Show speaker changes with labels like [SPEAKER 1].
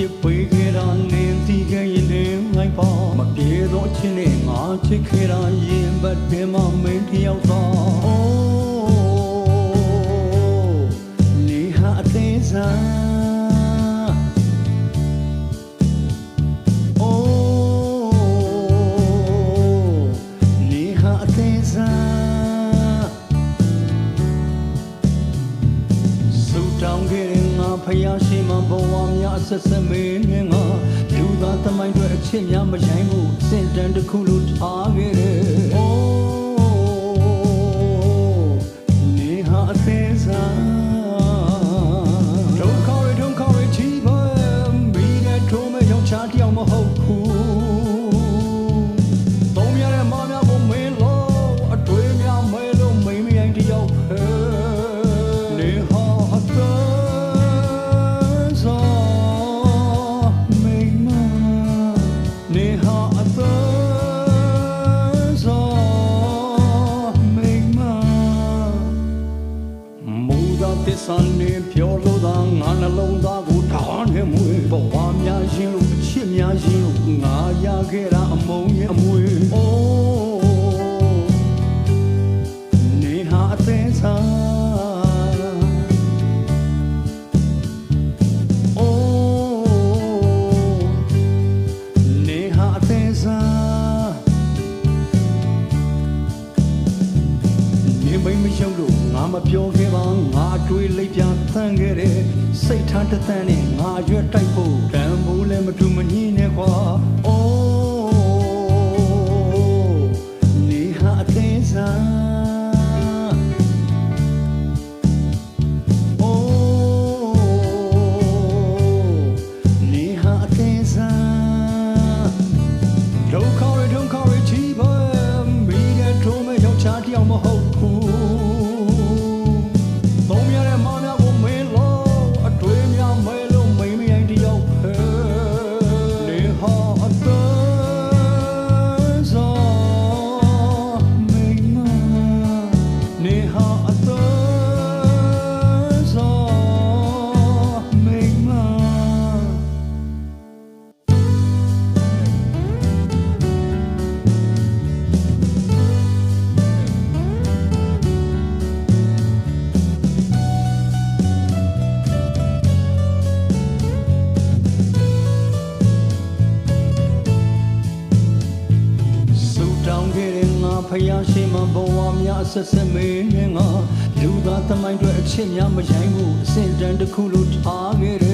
[SPEAKER 1] စ်ပေးခဲ့တာနင်းတီးခဲ့ရင်လည်းငိုင်းပါမပြေတော့ချင်းနဲ့ငါချစ်ခဲ့တာရင်ဘတ်ထဲမှာမင်းတယောက်သာနေဟာအသေးစားဖယားရှိမှဘဝများဆက်ဆက်မင်းနဲ့ငါလူသားသမိုင်းတွေအချစ်များမဆိုင်မှုစင်တန်တစ်ခုလိုထားခဲ့တယ်။အိုးနေဟာအသေးစားဒုက္ခတွေချီးပါမိတဲ့ထုံးမဲ့ရောက်ချတယောက်မဟုတ်ဘူး။သုံးရတဲ့မာများကိုမင်းလို့အတွေ့များမဲလို့မိမရိုင်းတယောက်ပဲနေဟာအသေးစံနေပြောလို့သာငါနှလုံးသားကိုထောင်းနေမွေဘဝများရှင်လို့အချစ်များရှင်လို့ငါရခဲ့တာအမုန်းရဲ့အမွေအိုးနေဟာအသေးစားအိုးနေဟာအသေးစားနေမိမရှုံးလို့ငါမပြောခဲ့ပါငါတွေးလိုက်ပြသန်းခဲ့တယ်စိတ်ထားတသန်းနဲ့ငါရွက်တိုက်ဖို့တန်ဖိုးလည်းမတူမညင်းနဲ့ကွာအိုးနေဟာအသေးစားအိုးနေဟာအသေးစားဒုက္ခတွေချီးပါမိတဲ့ထုံးမဲ့ယောက်ျားတယောက်မဟုတ်ဘူးဖယားရှိမှဘဝများဆက်ဆက်မင်းနဲ့ငါလူသားသမိုင်းတွေအချစ်များမဆိုင်မှုအစင်တန်တစ်ခုလိုထားခဲ့တယ်